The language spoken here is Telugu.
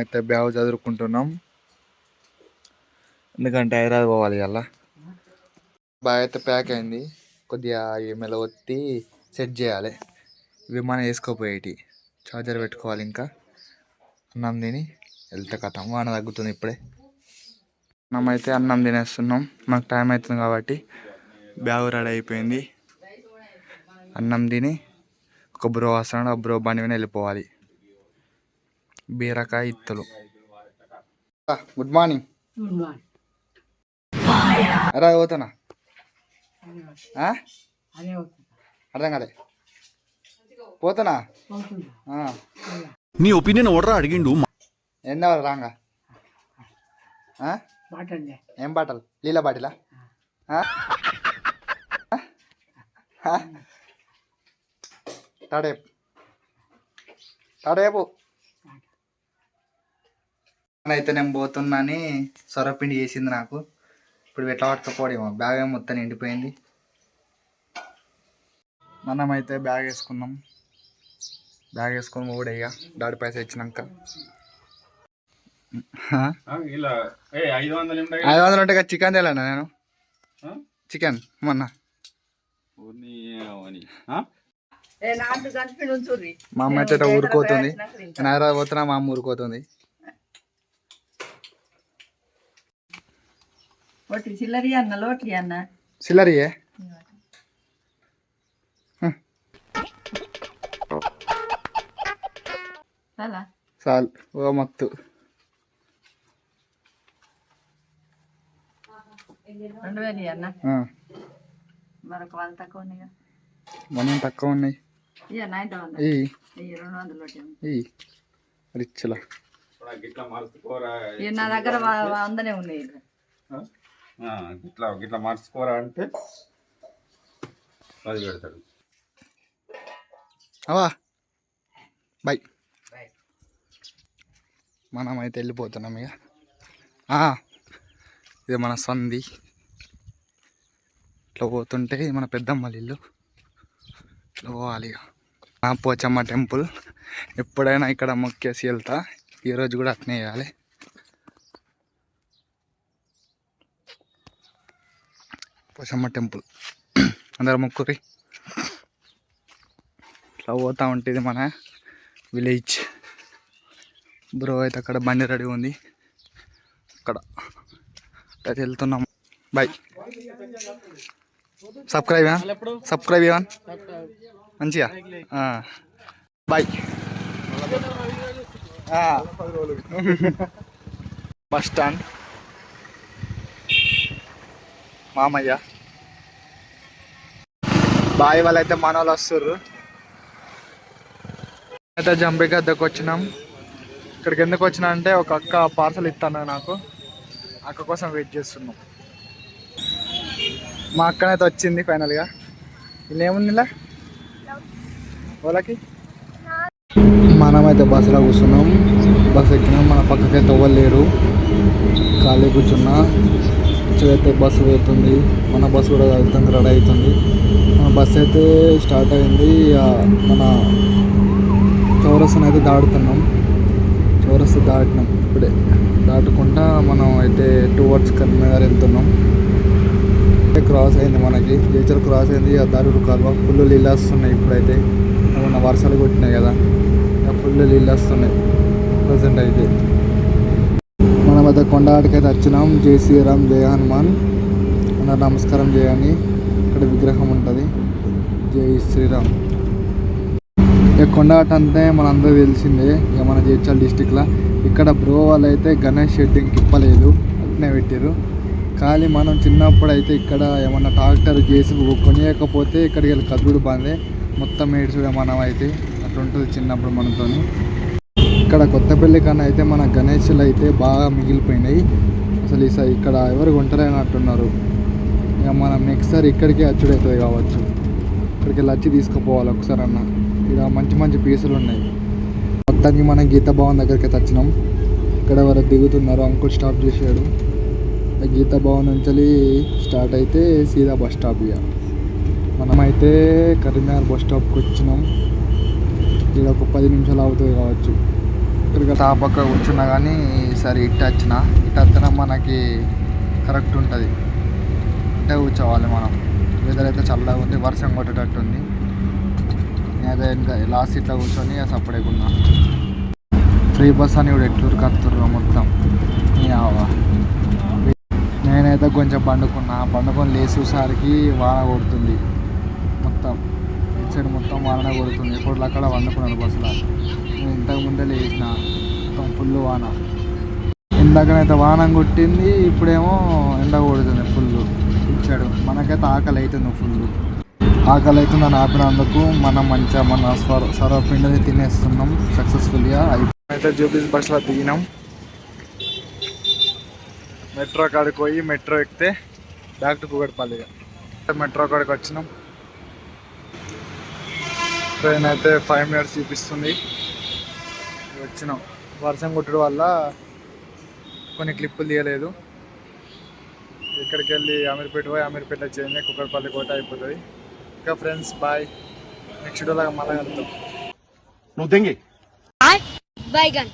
అయితే బ్యాగ్ చదువుకుంటున్నాం, ఎందుకంటే హైదరాబాద్ పోవాలి అలా. బ్యాగ్ అయితే ప్యాక్ అయింది, కొద్దిగా ఈమెలో ఒత్తి సెట్ చేయాలి. విమానం వేసుకోపోయేటి చార్జర్ పెట్టుకోవాలి. ఇంకా అన్నం తిని వెళ్తే కథం, వాన తగ్గుతుంది ఇప్పుడే. మనమైతే అన్నం తినేస్తున్నాం, మాకు టైం అవుతుంది కాబట్టి. బ్యాగ్ రెడీ అయిపోయింది. అన్నం తిని ఒక బ్రో వస్తున్నాడు, ఆ బ్రో బండి మీద వెళ్ళిపోవాలి. బీరకాయ ఇత్తలు. Good morning. అరే పోతానా? అర్థం కాలే. పోతానా? నీ ఒపీనియన్ ఓడరా అడిగిండు. ఏందా రాంగా? ఏం బాటలు? లీలా బాటిలా? తాడేపు తాడేపు అయితే నేను పోతున్నాని సొరపిండి చేసింది నాకు. ఇప్పుడు ఎట్లా పట్టుకపోవడేమో, బ్యాగ్ ఏమో మొత్తం నిండిపోయింది. మనమైతే బ్యాగ్ వేసుకున్నాం. బ్యాగ్ వేసుకొని కూడా ఇక డాడీ పైసా ఇచ్చినాక 500 ఉంటాయి కదా. చికెన్ తేలేనా నేను? చికెన్ మొన్న మా అమ్మ అయితే ఊరుకోతుంది. నేను హైదరాబాద్ పోతున్నా, మా అమ్మ ఊరుకోతుంది. సిల్లరియే చాలు. ఓ మత్తు మనం తక్కువ ఉన్నాయి. రిచ్లా నా దగ్గర 100 ఉన్నాయి. గిట్లా మార్చుకోరా అంటే అది పెడతాడు. అవా బాయ్. మనమైతే వెళ్ళిపోతున్నాం ఇక. ఇది మన సంధి. ఇట్లా పోతుంటే మన పెద్దమ్మ ఇల్లు. ఇట్లా పోవాలి ఇక. పోచమ్మ టెంపుల్ ఎప్పుడైనా ఇక్కడ మొక్కేసి వెళ్తా. ఈరోజు కూడా అట్నే వేయాలి. పోచమ్మ టెంపుల్ అందరూ మొక్కురి. ఇట్లా పోతూ ఉంటుంది మన విలేజ్. బ్రో అయితే అక్కడ బండి రెడీ ఉంది, అక్కడ అయితే వెళ్తున్నాం. బాయ్. సబ్స్క్రైబ్ ఇవ్వన్ మంచిగా. బాయ్. బస్ స్టాండ్ మామయ్య బాయ్ వాళ్ళు అయితే మన వాళ్ళు వస్తుర్రు. అయితే జంబిక దగ్గరకు వచ్చినాం. ఇక్కడికి ఎందుకు వచ్చినా అంటే ఒక అక్క పార్సల్ ఇస్తాను నాకు, అక్క కోసం వెయిట్ చేస్తున్నాం. మా అక్కనైతే వచ్చింది ఫైనల్గా. ఇలా ఏముంది ఇలా వాళ్ళకి. మనమైతే బస్సులో కూర్చున్నాం, బస్సు ఎక్కినాం. మన పక్కకైతే ఎవ్వరు ఖాళీ కూర్చున్నా. అయితే బస్సు వెళ్తుంది, మన బస్సు కూడా వెళ్తుంది, రెడీ అవుతుంది. మన బస్సు అయితే స్టార్ట్ అయింది. మన చౌరస్తాను అయితే దాటుతున్నాం. చౌరస్తా దాటినాం, ఇప్పుడే దాటుకుంటా మనం అయితే టువర్డ్స్ కరీంనగర్ వెళ్తున్నాం. క్రాస్ అయింది మనకి, జేచర్ క్రాస్ అయింది. ఆ దారుడు కాలువ ఫుల్ నీళ్ళు వస్తున్నాయి. ఇప్పుడైతే మన వర్షాలు కొట్టినాయి కదా, ఫుల్ నీళ్ళు వస్తున్నాయి ప్రజెంట్ అయితే. మనం అయితే కొండవాటికైతే వచ్చినాం. జై శ్రీరామ్, జై హనుమాన్ అందరు నమస్కారం చేయండి. ఇక్కడ విగ్రహం ఉంటుంది, జై శ్రీరామ్. ఇక కొండవాట అంటే మనందరూ తెలిసిందే, ఇక మన జైత్యాల డిస్టిక్లో. ఇక్కడ బ్రో వాళ్ళు అయితే గణేష్ షెడ్డింగ్కి ఇప్పలేదు, అట్నే పెట్టారు. కానీ మనం చిన్నప్పుడు అయితే ఇక్కడ ఏమన్నా ట్రాక్టర్ చేసి కొనియకపోతే ఇక్కడికి వెళ్ళి కదుడు బాందే మొత్తం ఏడ్చుడే మనం అయితే. అట్లా ఉంటుంది చిన్నప్పుడు మనతో. ఇక్కడ కొత్తపల్లి కన్నా అయితే మన గణేష్లు అయితే బాగా మిగిలిపోయినాయి అసలు. ఈసారి ఇక్కడ ఎవరు కొంటలేనట్టున్నారు. ఇక మనం నెక్స్ట్ సారి ఇక్కడికే అచ్చుడవుతుంది కావచ్చు. ఇక్కడికి వెళ్ళి వచ్చి తీసుకుపోవాలి ఒకసారి అన్న. ఇక్కడ మంచి మంచి పీసులు ఉన్నాయి. మొత్తానికి మనం గీతా భవన్ దగ్గరికి అయితే వచ్చినాం. ఇక్కడ ఎవరు దిగుతున్నారు, అంకుల్ స్టాప్ చేసాడు. గీతా భవన్ నుంచి స్టార్ట్ అయితే సీదా బస్ స్టాప్. ఇక మనమైతే కరీంనగర్ బస్ స్టాప్కి వచ్చినాం. ఇక్కడ ఒక 10 నిమిషాలు అవుతుంది కావచ్చు. ఎలక్ట్రికల్ ఆ పక్క కూర్చున్నా కానీ ఈసారి ఇటు వచ్చిన ఇటు వస్తేనే మనకి కరెక్ట్ ఉంటుంది. ఇటే కూర్చోవాలి మనం. వెదర్ అయితే చల్లగా ఉంది, వర్షం కొట్టేటట్టు ఉంది. నేనైతే ఇంకా లాస్ట్ సీట్లో కూర్చొని సపడేకున్నా. ఫ్రీ బస్ అని ఇప్పుడు ఎట్లూరు కత్తుర్రు మొత్తం. నేనైతే కొంచెం పండుకొని లేచేసరికి వాన కొడుతుంది మొత్తం. ఇటు సైడ్ మొత్తం వాన కొడుతుంది. ఎప్పుడు అక్కడ వండుకున్నాను బస్సులో. నేను ఇంతకు ముందే లేచిన మొత్తం ఫుల్ వాన. ఇందాకనైతే వాన కొట్టింది, ఇప్పుడేమో ఎండ కొడుతుంది ఫుల్. ఇచ్చాడు మనకైతే ఆకలి అవుతుంది ఫుల్. ఆకలి అవుతుందని ఆపినందుకు మనం మంచిగా మన సర్వపిండిని తినేస్తున్నాం సక్సెస్ఫుల్గా. అయితే జూబ్లీస్ బస్సులో దిగినాం. మెట్రో కాడికి పోయి మెట్రో ఎక్కితే బ్యాక్ టు కూకట్పల్లి. మెట్రో కాడికి వచ్చినాం. ట్రైన్ అయితే 5 minutes చూపిస్తుంది. వచ్చినాం. వర్షం కొట్టడం వల్ల కొన్ని క్లిప్పులు తీయలేదు. ఇక్కడికి వెళ్ళి అమీర్పేట పోయి అమీర్పేట చేయండి, కూకట్పల్లి కోట అయిపోతుంది. ఇంకా ఫ్రెండ్స్ బాయ్. నెక్స్ట్ వీడియోలాగా మళ్ళీ కలుద్దాం. నువ్వు దెంగి Bye, gun.